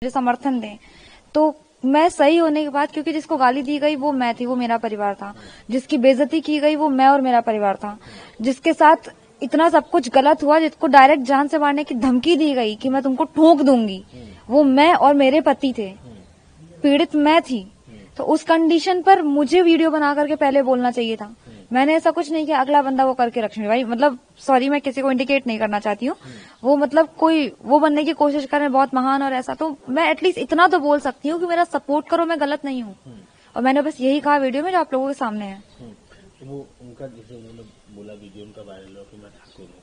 मुझे समर्थन दें। तो मैं सही होने के बाद, क्योंकि जिसको गाली दी गई वो मैं थी, वो मेरा परिवार था, जिसकी बेइज्जती की गई वो मैं और मेरा परिवार था, जिसके साथ इतना सब कुछ गलत हुआ, जिसको डायरेक्ट जान से मारने की धमकी दी गई कि मैं तुमको ठोक दूंगी, वो मैं और मेरे पति थे, पीड़ित मैं थी। तो उस कंडीशन पर मुझे वीडियो बना करके पहले बोलना चाहिए था। मैंने ऐसा कुछ नहीं किया, अगला बंदा वो करके रखे भाई, मतलब सॉरी, मैं किसी को इंडिकेट नहीं करना चाहती हूँ, वो मतलब कोई वो बनने की कोशिश कर रहे हैं बहुत महान और ऐसा, तो मैं एटलीस्ट इतना तो बोल सकती हूँ कि मेरा सपोर्ट करो, मैं गलत नहीं हूँ। और मैंने बस यही कहा वीडियो में जो आप लोगों के सामने है। वो उनका जैसे उन्होंने बोला वीडियो उनका वायरल हो कि मैं ठाकुर हूँ,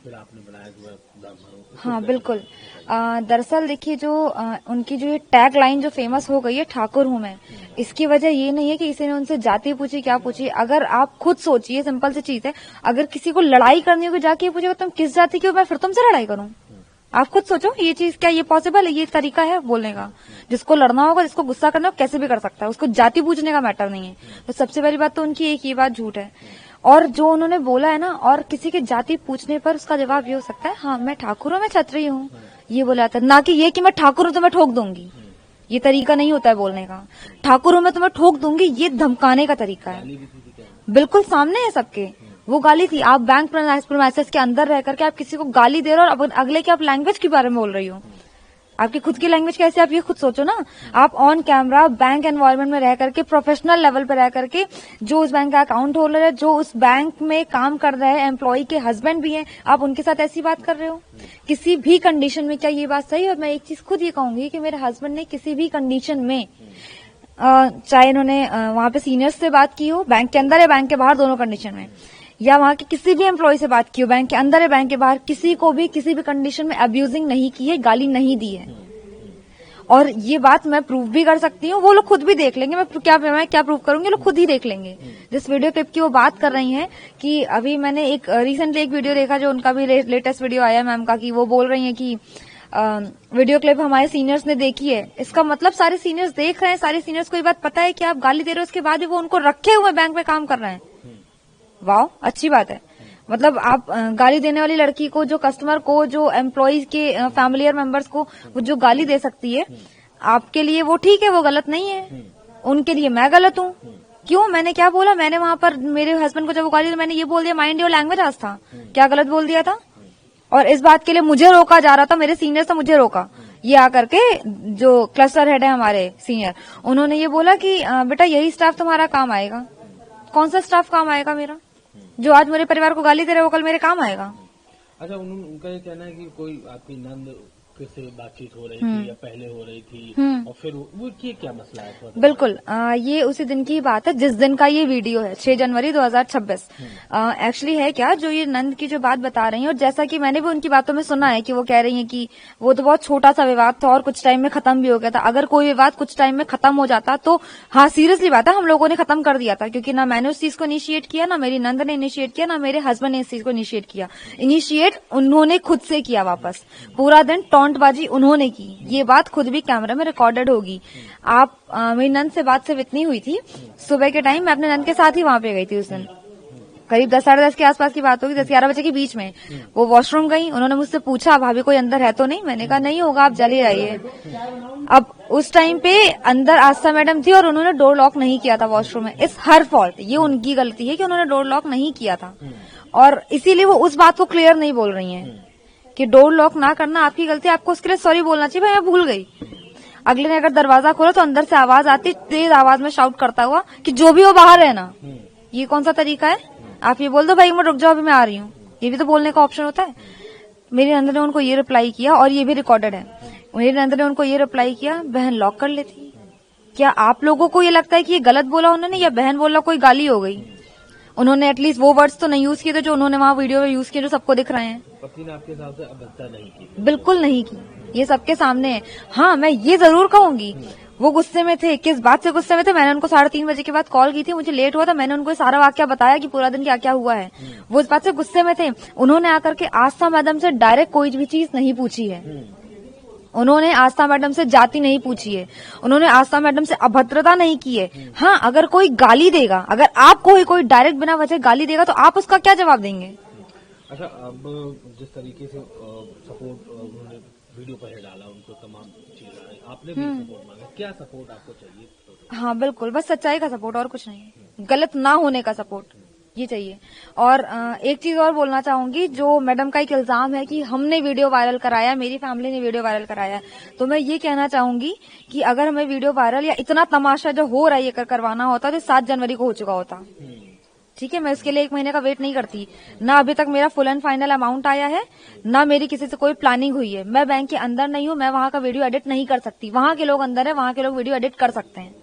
फिर आपने बनाया कि मैं ब्राह्मण हूँ। हाँ बिल्कुल। दरअसल देखिए, जो उनकी जो ये टैग लाइन जो फेमस हो गई है, ठाकुर हूँ मैं, इसकी वजह ये नहीं है कि किसी ने उनसे जाति पूछी, क्या पूछी। अगर आप खुद सोचिए, सिंपल सी चीज है, अगर किसी को लड़ाई करनी होगी जाके पूछेगा तुम किस जाति की हो, मैं फिर तुमसे लड़ाई करूँ? आप खुद सोचो, ये चीज क्या ये पॉसिबल है? ये तरीका है बोलने का? जिसको लड़ना होगा, जिसको गुस्सा करना हो, कैसे भी कर सकता है, उसको जाति पूछने का मैटर नहीं है। तो सबसे पहली बात तो उनकी एक ये बात झूठ है। और जो उन्होंने बोला है ना, और किसी की जाति पूछने पर उसका जवाब ये हो सकता है, हाँ मैं ठाकुर हूँ, मैं क्षत्रिय हूँ, ये बोला था, ना कि ये कि मैं ठाकुर हूँ तो मैं ठोक दूंगी। ये तरीका नहीं होता है बोलने का। ठाकुर हूँ मैं तो मैं ठोक दूंगी, ये धमकाने का तरीका है। बिल्कुल सामने है सबके, वो गाली थी। आप बैंक प्रेमाइसेस के अंदर रह करके आप किसी को गाली दे रहे हो, और अगले की आप लैंग्वेज के बारे में बोल रही हो। आपकी खुद की लैंग्वेज कैसे, आप ये खुद सोचो ना। आप ऑन कैमरा बैंक एनवायरनमेंट में रह करके, प्रोफेशनल लेवल पे रह करके, जो उस बैंक का अकाउंट होल्डर है, जो उस बैंक में काम कर रहे हैं, एम्प्लॉय के हस्बैंड भी हैं, आप उनके साथ ऐसी बात कर रहे हो किसी भी कंडीशन में? क्या ये बात सही है? मैं एक चीज खुद ये कहूंगी कि मेरे हस्बैंड ने किसी भी कंडीशन में, चाहे इन्होंने वहां पे सीनियर्स से बात की हो, बैंक के अंदर या बैंक के बाहर, दोनों कंडीशन में, या वहां के किसी भी एम्प्लॉय से बात की हो, बैंक के अंदर या बैंक के बाहर, किसी को भी किसी भी कंडीशन में अब्यूजिंग नहीं की है, गाली नहीं दी है। और ये बात मैं प्रूव भी कर सकती हूँ, वो लोग खुद भी देख लेंगे। मैं क्या प्रूव करूंगी, लोग खुद ही देख लेंगे। जिस वीडियो क्लिप की वो बात कर रही हैं, कि अभी मैंने एक रिसेंटली एक वीडियो देखा, जो उनका भी लेटेस्ट वीडियो आया मैम का, कि वो बोल रही हैं कि वीडियो क्लिप हमारे सीनियर्स ने देखी है। इसका मतलब सारे सीनियर्स देख रहे हैं, सारे सीनियर्स को ये बात पता है कि आप गाली दे रहे हो, उसके बाद भी वो उनको रखे हुए बैंक में काम कर रहे हैं। वाह, अच्छी बात है। मतलब आप गाली देने वाली लड़की को, जो कस्टमर को, जो एम्प्लॉयज के फैमिलियर मेंबर्स को वो जो गाली दे सकती है, आपके लिए वो ठीक है, वो गलत नहीं है। उनके लिए मैं गलत हूँ। क्यों? मैंने क्या बोला? मैंने वहां पर मेरे हस्बैंड को जब वो गाली दी, मैंने ये बोल दिया, माइंड योर लैंग्वेज आज था, क्या गलत बोल दिया था? और इस बात के लिए मुझे रोका जा रहा था, मेरे सीनियर से मुझे रोका। ये आकर के जो क्लस्टर हेड है हमारे सीनियर, उन्होंने ये बोला कि बेटा यही स्टाफ तुम्हारा काम आएगा। कौन सा स्टाफ काम आएगा मेरा? जो आज मेरे परिवार को गाली दे रहे हो, कल मेरे काम आएगा। अच्छा, उनका ये कहना है कि कोई आपकी नंद से बातचीत हो रही थी या पहले हो रही थी, और फिर वो क्या मसला है? बिल्कुल, ये उसी दिन की बात है जिस दिन का ये वीडियो है, 6 जनवरी 2026। एक्चुअली है क्या, जो ये नंद की जो बात बता रही हैं, और जैसा कि मैंने भी उनकी बातों में सुना है कि वो कह रही हैं कि वो तो बहुत छोटा सा विवाद था और कुछ टाइम में खत्म भी हो गया था। अगर कोई विवाद कुछ टाइम में खत्म हो जाता तो हाँ, सीरियसली बात है, हम लोगों ने खत्म कर दिया था, क्योंकि ना मैंने उस चीज को इनिशिएट किया, ना मेरी नंद ने इनिशिएट किया, ना मेरे हस्बैंड ने इस चीज को इनिशिएट किया। इनिशिएट उन्होंने खुद से किया, वापस पूरा दिन टॉन्टबाजी उन्होंने की। ये बात खुद भी कैमरा में रिकॉर्डेड होगी। आप मेरी नंद से बात सिर्फ इतनी हुई थी, सुबह के टाइम मैं अपने नंद के साथ ही वहां पे गई थी उस दिन, करीब 10 साढ़े 10 के आसपास की बात होगी, 10-11 बजे के बीच में। वो वॉशरूम गई, उन्होंने मुझसे पूछा भाभी कोई अंदर है तो नहीं? मैंने कहा नहीं होगा, आप चले जाइए। अब उस टाइम पे अंदर आस्था मैडम थी और उन्होंने डोर लॉक नहीं किया था वॉशरूम में। इस हर फॉल्ट, ये उनकी गलती है कि उन्होंने डोर लॉक नहीं किया था, और इसीलिए वो उस बात को क्लियर नहीं बोल रही है कि डोर लॉक ना करना आपकी गलती है, आपको उसके लिए सॉरी बोलना चाहिए, भाई मैं भूल गई। अगले ने अगर दरवाजा खोला तो अंदर से आवाज आती, तेज आवाज में शाउट करता हुआ कि जो भी हो बाहर है ना। ये कौन सा तरीका है? आप ये बोल दो भाई मैं रुक जाओ, अभी मैं आ रही हूँ, ये भी तो बोलने का ऑप्शन होता है। मेरी नंद ने उनको ये रिप्लाई किया, और ये भी रिकॉर्डेड है। मेरी नंद ने उनको ये रिप्लाई किया, बहन लॉक कर लेती। क्या आप लोगों को ये लगता है कि ये गलत बोला उन्होंने, या बहन बोला कोई गाली हो गई? उन्होंने एटलीस्ट वो वर्ड्स तो नहीं यूज किए थे जो उन्होंने वहां वीडियो में यूज किए, जो सबको दिख रहे हैं। पति ने आपके हिसाब से अभद्रता नहीं की? बिल्कुल नहीं की, ये सबके सामने है। हाँ, मैं ये जरूर कहूंगी, वो गुस्से में थे। किस बात से गुस्से में थे? मैंने उनको 3:30 बजे के बाद कॉल की थी, मुझे लेट हुआ था, मैंने उनको सारा वाकया बताया कि पूरा दिन क्या क्या हुआ है। वो इस बात से गुस्से में थे। उन्होंने आकर के आस्था मैडम से डायरेक्ट कोई भी चीज नहीं पूछी है। उन्होंने आस्था मैडम से जाति नहीं पूछी है, उन्होंने आस्था मैडम से अभद्रता नहीं की है। हाँ, अगर कोई गाली देगा, अगर आपको कोई डायरेक्ट बिना वजह गाली देगा, तो आप उसका क्या जवाब देंगे? अच्छा, अब जिस तरीके से सपोर्ट उन्होंने वीडियो पर डाला, उनको तमाम चीजें मांगी, आपने भी सपोर्ट मांगा, क्या सपोर्ट आपको चाहिए? हाँ बिल्कुल, बस सच्चाई का सपोर्ट और कुछ नहीं, गलत ना होने का सपोर्ट ये चाहिए। और एक चीज और बोलना चाहूंगी, जो मैडम का एक इल्जाम है कि हमने वीडियो वायरल कराया, मेरी फैमिली ने वीडियो वायरल कराया, तो मैं ये कहना चाहूंगी कि अगर हमें वीडियो वायरल या इतना तमाशा जो हो रहा है ये करवाना होता तो 7 जनवरी को हो चुका होता। ठीक है, मैं उसके लिए 1 महीने का वेट नहीं करती। ना अभी तक मेरा फुल एंड फाइनल अमाउंट आया है, ना मेरी किसी से कोई प्लानिंग हुई है। मैं बैंक के अंदर नहीं हूँ, मैं वहाँ का वीडियो एडिट नहीं कर सकती। वहाँ के लोग अंदर है, वहाँ के लोग वीडियो एडिट कर सकते हैं।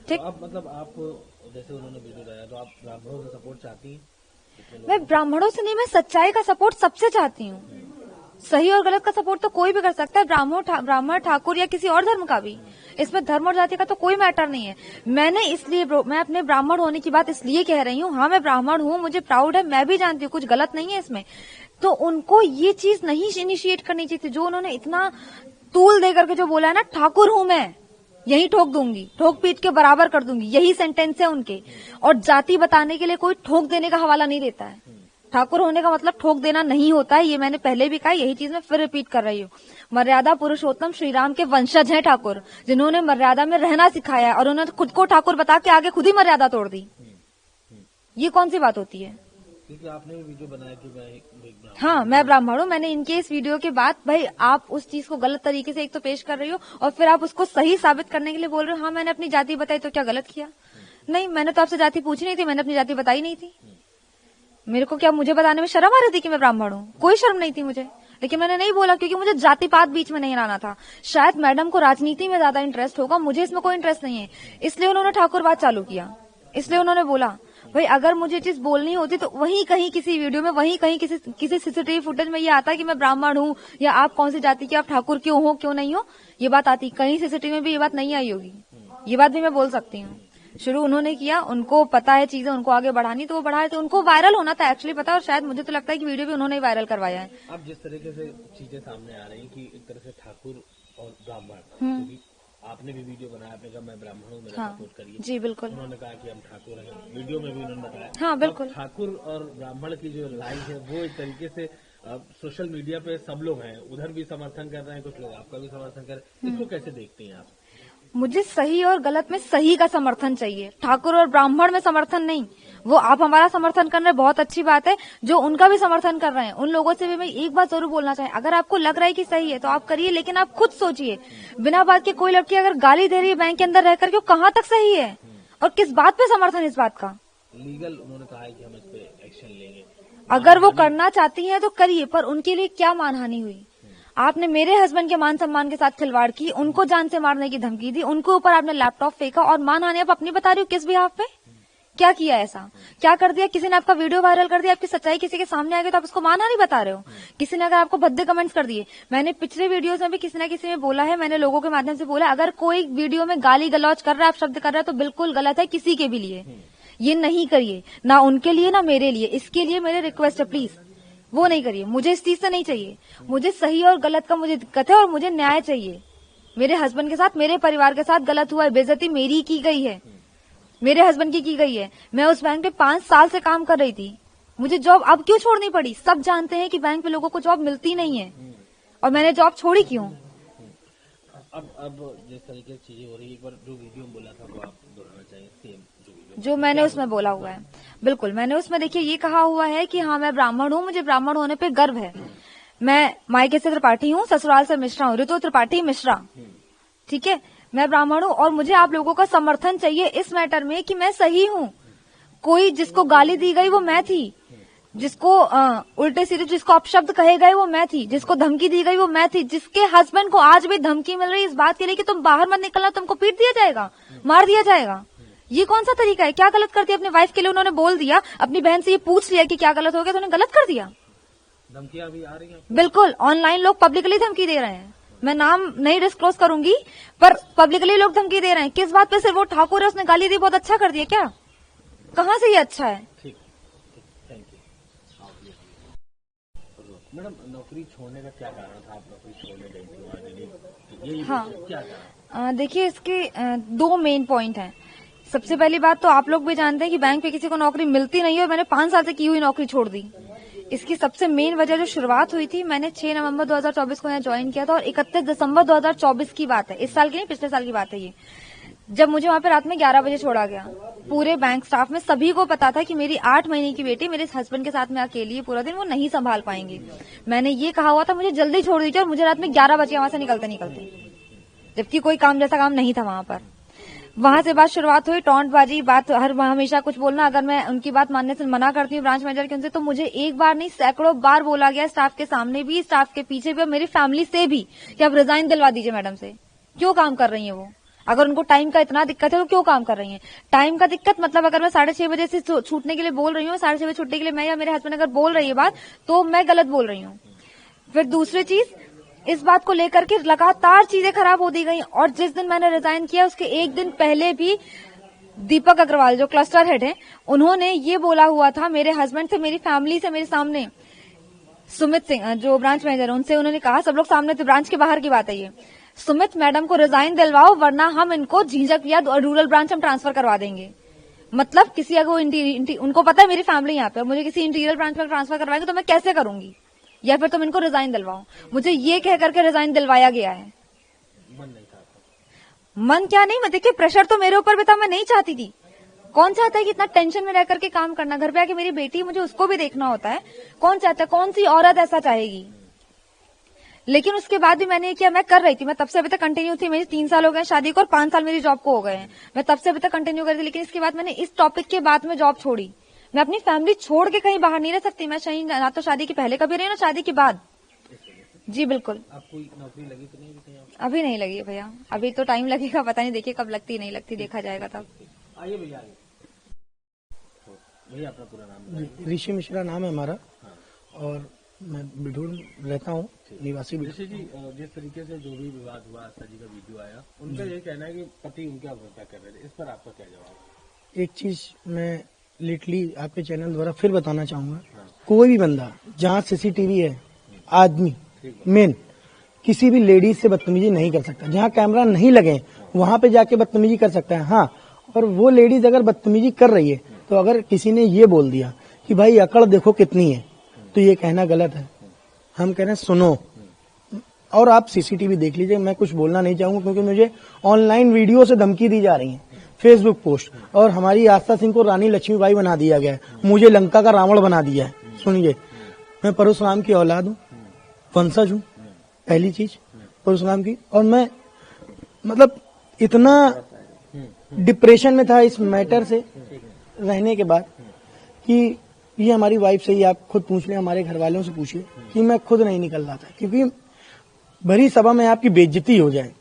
ठीक, तो आप मतलब आप जैसे उन्होंने वीडियो डाला तो आप ब्राह्मणों से सपोर्ट चाहती हैं? मैं ब्राह्मणों से नहीं, मैं सच्चाई का सपोर्ट सबसे चाहती हूँ। सही और गलत का सपोर्ट तो कोई भी कर सकता है, ब्राह्मण ठाकुर या किसी और धर्म का भी। इसमें धर्म और जाति का तो कोई मैटर नहीं है। मैं अपने ब्राह्मण होने की बात इसलिए कह रही हूँ, हाँ मैं ब्राह्मण हूँ, मुझे प्राउड है, मैं भी जानती हूँ कुछ गलत नहीं है इसमें। तो उनको ये चीज नहीं इनिशिएट करनी चाहिए थी, जो उन्होंने इतना तूल दे करके जो बोला है ना, ठाकुर हूँ मैं, यही ठोक दूंगी, ठोक पीट के बराबर कर दूंगी, यही सेंटेंस है उनके। और जाति बताने के लिए कोई ठोक देने का हवाला नहीं देता है। ठाकुर होने का मतलब ठोक देना नहीं होता है, ये मैंने पहले भी कहा, यही चीज मैं फिर रिपीट कर रही हूँ। मर्यादा पुरुषोत्तम श्री राम के वंशज हैं ठाकुर, जिन्होंने मर्यादा में रहना सिखाया है, और उन्होंने खुद को ठाकुर बता के आगे खुद ही मर्यादा तोड़ दी। ये कौन सी बात होती है? क्योंकि आपने भी वीडियो बनाया कि मैं एक हाँ मैं ब्राह्मण हूँ। मैंने इनके इस वीडियो के बाद, भाई आप उस चीज को गलत तरीके से एक तो पेश कर रही हो, और फिर आप उसको सही साबित करने के लिए बोल रहे हो हाँ मैंने अपनी जाति बताई, तो क्या गलत किया? नहीं, मैंने तो आपसे जाति पूछी नहीं थी, मैंने अपनी जाति बताई नहीं थी। मेरे को क्या, मुझे बताने में शर्म आ रही थी कि मैं ब्राह्मण हूँ? कोई शर्म नहीं थी मुझे, लेकिन मैंने नहीं बोला क्योंकि मुझे जाति पात बीच में नहीं लाना था। शायद मैडम को राजनीति में ज्यादा इंटरेस्ट होगा, मुझे इसमें कोई इंटरेस्ट नहीं है, इसलिए उन्होंने ठाकुरवाद चालू किया। इसलिए उन्होंने बोला भाई अगर मुझे चीज बोलनी होती तो वहीं कहीं किसी वीडियो में, वहीं कहीं किसी सीसीटीवी फुटेज में ये आता कि मैं ब्राह्मण हूँ, या आप कौन सी जाति के, आप ठाकुर क्यों हो क्यों नहीं हो, ये बात आती। कहीं सीसीटीवी में भी ये बात नहीं आई होगी, ये बात भी मैं बोल सकती हूँ। शुरू उन्होंने किया, उनको पता है चीजें, उनको आगे बढ़ानी तो वो बढ़ाए, तो उनको वायरल होना था एक्चुअली पता है, और शायद मुझे तो लगता है कि वीडियो भी उन्होंने ही वायरल करवाया है। अब जिस तरीके से चीजें सामने आ रही हैं कि एक तरह से ठाकुर और ब्राह्मण, क्योंकि आपने भी वीडियो बनाया, आपने कहा मैं ब्राह्मण हूँ, मेरा सपोर्ट करिए। जी बिल्कुल। उन्होंने कहा कि हम ठाकुर हैं, वीडियो में भी उन्होंने बताया। हाँ बिल्कुल। ठाकुर और ब्राह्मण की जो लड़ाई है वो एक तरीके से सोशल मीडिया पे सब लोग हैं, उधर भी समर्थन कर रहे हैं, कुछ लोग आपका भी समर्थन कर रहे हैं, इसको कैसे देखते हैं आप? मुझे सही और गलत में सही का समर्थन चाहिए, ठाकुर और ब्राह्मण में समर्थन नहीं। वो आप हमारा समर्थन कर रहे हैं, बहुत अच्छी बात है, जो उनका भी समर्थन कर रहे हैं उन लोगों से भी मैं एक बात जरूर बोलना चाहिए, अगर आपको लग रहा है कि सही है तो आप करिए, लेकिन आप खुद सोचिए, बिना बात के कोई लड़की अगर गाली दे रही है बैंक के अंदर रहकर के, कहाँ तक सही है और किस बात पे समर्थन इस बात का? लीगल उन्होंने कहा है कि हम इस पे एक्शन लेंगे। अगर वो करना चाहती हैं तो करिए, पर उनके लिए क्या मानहानि हुई? आपने मेरे हस्बैंड के मान सम्मान के साथ खिलवाड़ की, उनको जान से मारने की धमकी दी, उनके ऊपर आपने लैपटॉप फेंका, और मानहानि आप अपनी बता रही हो किस बिहाफ पे? क्या किया ऐसा? क्या कर दिया? किसी ने आपका वीडियो वायरल कर दिया, आपकी सच्चाई किसी के सामने आ गई तो आप उसको मानहानि बता रहे हो? किसी ने अगर आपको भद्दे कमेंट्स कर दिए, मैंने पिछले वीडियोस में भी किसी न किसी में बोला है, मैंने लोगों के माध्यम से बोला, अगर कोई वीडियो में गाली गलौज कर रहा है, आप शब्द कर रहे हैं, तो बिल्कुल गलत है, किसी के भी लिए ये नहीं करिए, ना उनके लिए ना मेरे लिए। इसके लिए मेरे रिक्वेस्ट है, प्लीज वो नहीं करिए। मुझे इस चीज से नहीं चाहिए, मुझे सही और गलत का मुझे दिक्कत है, और मुझे न्याय चाहिए। मेरे हस्बैंड के साथ, मेरे परिवार के साथ गलत हुआ है, बेइज्जती मेरी की गई है, मेरे हस्बैंड की गई है। मैं उस बैंक में 5 साल से काम कर रही थी, मुझे जॉब अब क्यों छोड़नी पड़ी? सब जानते हैं कि बैंक पे लोगों को जॉब मिलती नहीं है, और मैंने जॉब छोड़ी क्यों? अब जिस तरीके से चीजें हो रही है, एक बार जो वीडियो में बोला था वो आप दोहराना चाहिए, सेम जो मैंने उसमें बोला हुआ है। बिल्कुल, मैंने उसमें देखिए ये कहा हुआ है कि हाँ मैं ब्राह्मण हूँ, मुझे ब्राह्मण होने पे गर्व है, मैं मायके से त्रिपाठी हूँ, ससुराल से मिश्रा हूँ, ऋतु त्रिपाठी मिश्रा, ठीक है, मैं ब्राह्मण हूँ, और मुझे आप लोगों का समर्थन चाहिए इस मैटर में कि मैं सही हूँ। कोई जिसको गाली दी गई वो मैं थी, जिसको उल्टे सीधे जिसको अपशब्द कहे गए वो मैं थी, जिसको धमकी दी गई वो मैं थी, जिसके हस्बैंड को आज भी धमकी मिल रही है इस बात के लिए कि तुम बाहर मत निकलना, तुमको पीट दिया जाएगा, मार दिया जाएगा। ये कौन सा तरीका है? क्या गलत कर दिया? अपनी वाइफ के लिए उन्होंने बोल दिया, अपनी बहन से ये पूछ लिया कि क्या गलत हो गया, तो उन्होंने गलत कर दिया। धमकियां भी आ रही हैं बिल्कुल, ऑनलाइन लोग पब्लिकली धमकी दे रहे हैं, मैं नाम नहीं डिस्क्लोज करूंगी, पर पब्लिकली लोग धमकी दे रहे हैं। किस बात पे? सिर्फ वो ठाकुर है, उसने गाली दी, बहुत अच्छा कर दिया क्या? कहाँ से ये अच्छा है? ठीक, थैंक यू। मैडम, नौकरी छोड़ने का क्या कारण था? आप नौकरी छोड़ने गई थी? हाँ, क्या कारण? देखिए इसके 2 मेन पॉइंट हैं। सबसे पहली बात तो आप लोग भी जानते हैं कि बैंक पे किसी को नौकरी मिलती नहीं है, और मैंने 5 साल से की हुई नौकरी छोड़ दी। इसकी सबसे मेन वजह जो शुरुआत हुई थी, मैंने 6 नवंबर 2024 को यहाँ ज्वाइन किया था और 31 दिसंबर 2024 की बात है, इस साल की नहीं पिछले साल की बात है ये, जब मुझे वहां पे रात में 11 बजे छोड़ा गया। पूरे बैंक स्टाफ में सभी को पता था कि मेरी 8 महीने की बेटी मेरे हस्बैंड के साथ में अकेली है पूरा दिन, वो नहीं संभाल पाएंगे। मैंने ये कहा हुआ था मुझे जल्दी छोड़ दीजिए और मुझे रात में 11 बजे वहां से निकलते, जबकि कोई काम जैसा काम नहीं था वहां पर। वहां से बात शुरुआत हुई, टॉन्टबाजी, बात हमेशा कुछ बोलना। अगर मैं उनकी बात मानने से मना करती हूँ ब्रांच मैनेजर के उनसे, तो मुझे एक बार नहीं सैकड़ों बार बोला गया, स्टाफ के सामने भी, स्टाफ के पीछे भी और मेरी फैमिली से भी, कि आप रिजाइन दिलवा दीजिए मैडम से। क्यों काम कर रही है वो? अगर उनको टाइम का इतना दिक्कत है तो क्यों काम कर रही है? टाइम का दिक्कत मतलब अगर मैं 6:30 बजे से छूटने के लिए बोल रही हूँ, 6:30 बजे छूटने के लिए मैं या मेरे हस्बैंड अगर बोल रही है बात, तो मैं गलत बोल रही हूँ। फिर दूसरी चीज, इस बात को लेकर के लगातार चीजें खराब होती गई और जिस दिन मैंने रिजाइन किया उसके एक दिन पहले भी दीपक अग्रवाल जो क्लस्टर हेड है, उन्होंने ये बोला हुआ था मेरे हस्बैंड से, मेरी फैमिली से, मेरे सामने, सुमित सिंह जो ब्रांच मैनेजर है उनसे उन्होंने कहा, सब लोग सामने थे, ब्रांच के बाहर की बात है ये, सुमित मैडम को रिजाइन दिलवाओ वरना हम इनको झिझक या रूरल ब्रांच हम ट्रांसफर करवा देंगे। मतलब किसी अगर उनको पता है मेरी फैमिली यहाँ पे, मुझे किसी इंटीरियर ब्रांच में ट्रांसफर करवाएंगे तो मैं कैसे करूंगी, या फिर तुम इनको रिजाइन दिलवाओ। मुझे ये कह करके रिजाइन दिलवाया गया है। मन नहीं था? मन क्या नहीं, मैं देखिए प्रेशर तो मेरे ऊपर भी था, मैं नहीं चाहती थी। कौन चाहता है कि इतना टेंशन में रह करके काम करना? घर पे आके मेरी बेटी, मुझे उसको भी देखना होता है। कौन चाहता है, कौन सी औरत ऐसा चाहेगी? लेकिन उसके बाद भी मैंने किया, मैं कर रही थी, मैं तब से अभी तक कंटिन्यू थी। मेरी 3 साल हो गए शादी को और 5 साल मेरी जॉब को हो गए हैं। मैं तब से अभी तक कंटिन्यू कर रही थी, लेकिन इसके बाद मैंने इस टॉपिक के बाद में जॉब छोड़ी। मैं अपनी फैमिली छोड़ के कहीं बाहर नहीं रह सकती। मैं ना तो शादी के पहले कभी रही ना शादी के बाद। जी बिल्कुल। आपको नौकरी लगी तो नहीं कहीं? अभी नहीं लगी है भैया, अभी तो टाइम लगेगा, पता नहीं, देखिए कब लगती नहीं लगती, देखा जाएगा तब। आइए भैया, आइए भैया, अपना पूरा नाम? ऋषि मिश्रा नाम है हमारा। और मैं बिठूर रहता हूँ, निवासी बिठूर। ऋषि जी, जिस तरीके से जो भी विवाद हुआ, आस्था जी का वीडियो आया, उनका ये कहना है कि पति उनके अवज्ञा कर रहे थे, इस पर आपका क्या जवाब? एक चीज मैं लिटरली आपके चैनल द्वारा फिर बताना चाहूंगा, कोई भी बंदा जहाँ सीसीटीवी है, आदमी मेन किसी भी लेडीज से बदतमीजी नहीं कर सकता। जहाँ कैमरा नहीं लगे वहां पे जाके बदतमीजी कर सकता है। हाँ, और वो लेडीज अगर बदतमीजी कर रही है तो अगर किसी ने ये बोल दिया कि भाई अकड़ देखो कितनी है, तो ये कहना गलत है। हम कह रहे हैं सुनो, और आप सीसीटीवी देख लीजिए। मैं कुछ बोलना नहीं चाहूंगा क्योंकि मुझे ऑनलाइन वीडियो से धमकी दी जा रही है, फेसबुक पोस्ट, और हमारी आस्था सिंह को रानी लक्ष्मीबाई बना दिया गया है, मुझे लंका का रावण बना दिया है। सुनिए, मैं परशुराम की औलाद हूँ, वंशज हूँ, पहली चीज परशुराम की। और मैं मतलब इतना डिप्रेशन में था इस मैटर से रहने के बाद कि ये हमारी वाइफ से ही आप खुद पूछ लें, हमारे घर वालों से पूछिए कि मैं खुद नहीं निकल रहा था, क्योंकि भरी सभा में आपकी बेइज्जती हो जाए,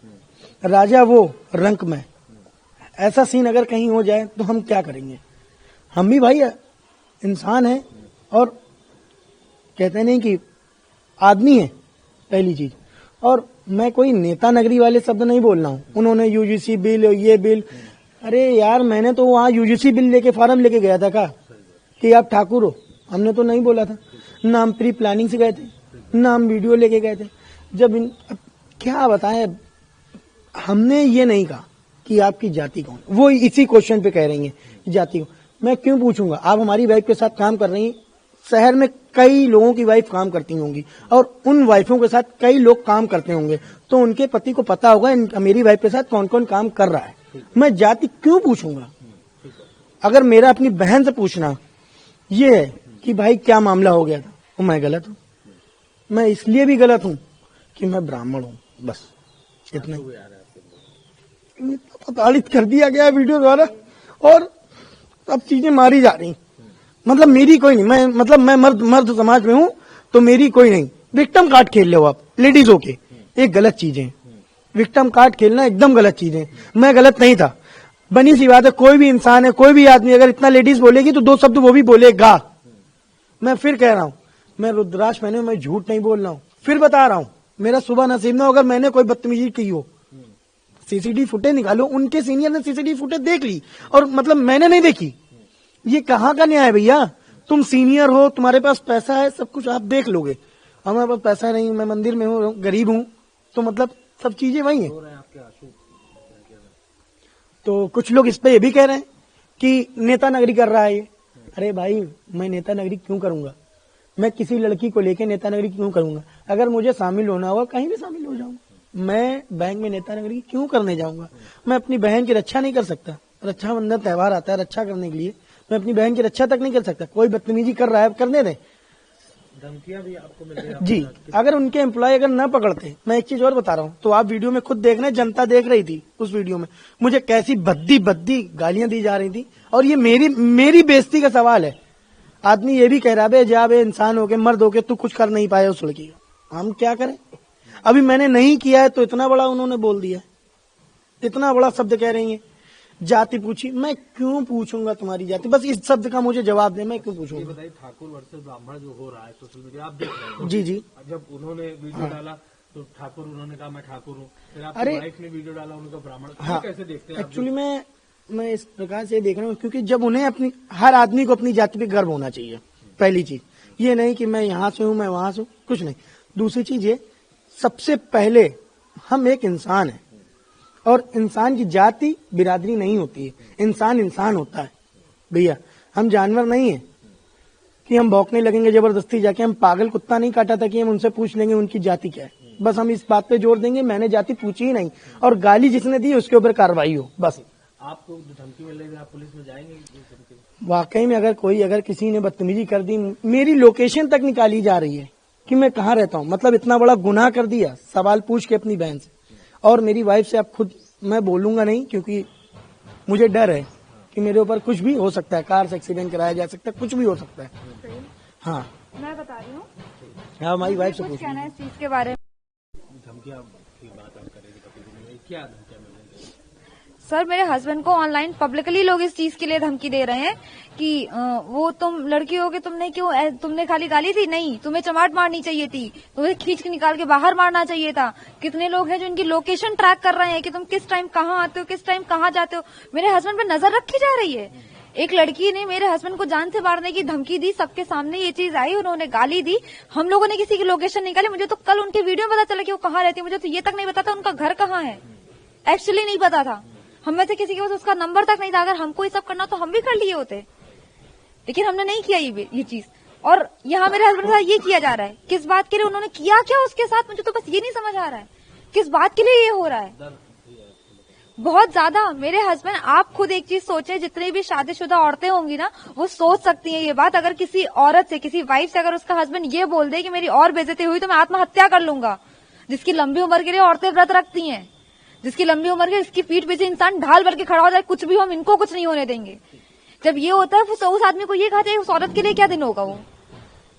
राजा वो रंक में, ऐसा सीन अगर कहीं हो जाए तो हम क्या करेंगे? हम भी भाई इंसान हैं और कहते नहीं कि आदमी है, पहली चीज। और मैं कोई नेता नगरी वाले शब्द नहीं बोल रहा हूँ। उन्होंने यूजीसी बिल, ये बिल, अरे यार मैंने तो वहाँ यूजीसी बिल लेके फॉर्म लेके गया था का कि आप ठाकुर हो, हमने तो नहीं बोला था ना, हम प्री प्लानिंग से गए थे ना, हम वीडियो लेके गए थे। जब क्या बताएं, हमने ये नहीं कहा कि आपकी जाति कौन, वो इसी क्वेश्चन पे कह रही है जाति को। मैं क्यों पूछूंगा? आप हमारी वाइफ के साथ काम कर रही हैं, शहर में कई लोगों की वाइफ काम करती होंगी और उन वाइफों के साथ कई लोग काम करते होंगे, तो उनके पति को पता होगा मेरी वाइफ के साथ कौन कौन काम कर रहा है। मैं जाति क्यों पूछूंगा? अगर मेरा अपनी बहन से पूछना ये है कि भाई क्या मामला हो गया था, तो मैं गलत हूँ। मैं इसलिए भी गलत हूँ कि मैं ब्राह्मण हूँ, बस इतना। प्रताड़ित कर दिया गया वीडियो द्वारा और अब चीजें मारी जा रही। मतलब मेरी कोई नहीं, मैं मर्द समाज में हूँ तो मेरी कोई नहीं। विक्टिम कार्ड खेल रहे हो आप लेडीज होके, एक गलत चीज है। विक्टिम कार्ड खेलना एकदम गलत चीज है। मैं गलत नहीं था, बनी सी बात है। कोई भी इंसान है, कोई भी आदमी अगर इतना लेडीज बोलेगी तो 2 शब्द वो भी बोलेगा। मैं फिर कह रहा हूँ, मैं रुद्राक्ष पहने, मैं झूठ नहीं बोल रहा हूँ। फिर बता रहा हूँ, मेरा सुबह नसीब ना हो अगर मैंने कोई बदतमीजी की हो। सीसीटीवी फुटेज निकालो, उनके सीनियर ने सीसीटीवी फुटेज देख ली और मतलब मैंने नहीं देखी। ये कहाँ का न्याय है भैया? तुम सीनियर हो, तुम्हारे पास पैसा है, सब कुछ आप देख लोगे। हमारे पास पैसा नहीं, मैं मंदिर में हूँ, गरीब हूँ, तो मतलब सब चीजें वही है। तो कुछ लोग इस पे ये भी कह रहे हैं कि नेता नगरी कर रहा है ये। अरे भाई, मैं नेता नगरी क्यों करूंगा? मैं किसी लड़की को लेके नेता नगरी क्यों करूंगा? अगर मुझे शामिल होना होगा कहीं भी शामिल हो जाऊंगा। मैं बैंक में नेता नगरी क्यों करने जाऊंगा? मैं अपनी बहन की रक्षा नहीं कर सकता? रक्षाबंधन त्योहार आता है रक्षा करने के लिए, मैं अपनी बहन की रक्षा तक नहीं कर सकता? कोई बदतमीजी कर रहा है करने दें। धमकियां भी आपको मिल रही है? जी, अगर उनके एम्प्लॉय अगर न पकड़ते, मैं एक चीज और बता रहा हूँ, तो आप वीडियो में खुद देख रहे हैं, जनता देख रही थी उस वीडियो में मुझे कैसी भद्दी गालियां दी जा रही थी। और ये मेरी बेइज्जती का सवाल है। आदमी ये भी कह रहा है जब इंसान होके मर्द होके तू कुछ कर नहीं पाया उस लड़की का, हम क्या करें? अभी मैंने नहीं किया है तो इतना बड़ा उन्होंने बोल दिया, इतना बड़ा शब्द कह रही है। जाति पूछी, मैं क्यों पूछूंगा तुम्हारी जाति? बस इस शब्द का मुझे जवाब दे, मैं क्यों ये पूछूंगा? बताइए, ठाकुर वर्सेस ब्राह्मण जो हो रहा है सोशल मीडिया, आप देख रहे हैं। जी जी। जब उन्होंने वीडियो डाला तो ठाकुर, उन्होंने कहा मैं ठाकुर हूँ, फिर आपकी अरे, वाइफ ने वीडियो डाला, उनका ब्राह्मण। हाँ, कैसे देखते हैं आप? एक्चुअली मैं इस प्रकार से देख रहा हूँ क्योंकि जब उन्हें अपनी, हर आदमी को अपनी जाति पे गर्व होना चाहिए। पहली चीज ये नहीं कि मैं यहाँ से हूँ मैं वहां से हूँ, कुछ नहीं। दूसरी चीज ये, सबसे पहले हम एक इंसान है और इंसान की जाति बिरादरी नहीं होती है, इंसान इंसान होता है भैया। हम जानवर नहीं है कि हम भौंकने लगेंगे जबरदस्ती जाके। हम पागल कुत्ता नहीं काटा था कि हम उनसे पूछ लेंगे उनकी जाति क्या है। बस हम इस बात पे जोर देंगे मैंने जाति पूछी ही नहीं, और गाली जिसने दी उसके ऊपर कार्रवाई हो। बस आपको धमकी मिल रही है, आप पुलिस में जाएंगे? वाकई में अगर किसी ने बदतमीजी कर दी, मेरी लोकेशन तक निकाली जा रही है कि मैं कहाँ रहता हूँ। मतलब इतना बड़ा गुनाह कर दिया सवाल पूछ के अपनी बहन से। और मेरी वाइफ से आप खुद, मैं बोलूंगा नहीं क्योंकि मुझे डर है कि मेरे ऊपर कुछ भी हो सकता है, कार से एक्सीडेंट कराया जा सकता है, कुछ भी हो सकता है। हाँ, मैं बता रही हूँ, हाँ, हमारी वाइफ से कुछ पूछ कहना है इस चीज के बारे में। धमकियां की बात आप करेंगे तो क्या धमकियां मिल रही है? सर, मेरे हस्बैंड को ऑनलाइन पब्लिकली लोग इस चीज के लिए धमकी दे रहे हैं कि वो तुम लड़की हो के तुमने खाली गाली थी नहीं, तुम्हें चमाट मारनी चाहिए थी, तुम्हें खींच के निकाल के बाहर मारना चाहिए था। कितने लोग हैं जो इनकी लोकेशन ट्रैक कर रहे हैं कि तुम किस टाइम कहाँ आते हो, किस टाइम कहाँ जाते हो। मेरे हस्बैंड पे नजर रखी जा रही है। एक लड़की ने मेरे हस्बैंड को जान से मारने की धमकी दी, सबके सामने ये चीज आई, उन्होंने गाली दी। हम लोगों ने किसी की लोकेशन निकाली। मुझे तो कल उनके वीडियो में पता चला कि वो कहाँ रहती है। मुझे तो ये तक नहीं पता था उनका घर कहाँ है, एक्चुअली नहीं पता था। हम में से किसी के पास उसका नंबर तक नहीं था। अगर हमको ये सब करना तो हम भी कर लिए होते, लेकिन हमने नहीं किया ये चीज। और यहाँ मेरे हस्बैंड के साथ ये किया जा रहा है। किस बात के लिए, उन्होंने किया क्या उसके साथ, मुझे तो बस ये नहीं समझ आ रहा है किस बात के लिए ये हो रहा है। बहुत ज्यादा। मेरे हस्बैंड, आप खुद एक चीज सोचे, जितनी भी शादीशुदा औरतें होंगी ना, वो सोच सकती हैं ये बात। अगर किसी औरत से, किसी वाइफ से अगर उसका हस्बैंड ये बोल दे कि मेरी और बेइज्जती हुई तो मैं आत्महत्या कर लूंगा। जिसकी लंबी उम्र के लिए औरतें व्रत रखती हैं, जिसकी लंबी उम्र के, इसकी पीठ पीछे इंसान ढाल भर के खड़ा हो जाए, कुछ भी हम इनको कुछ नहीं होने देंगे। जब ये होता है तो उस आदमी को ये कहा जाए उस औरत के लिए क्या दिन होगा वो।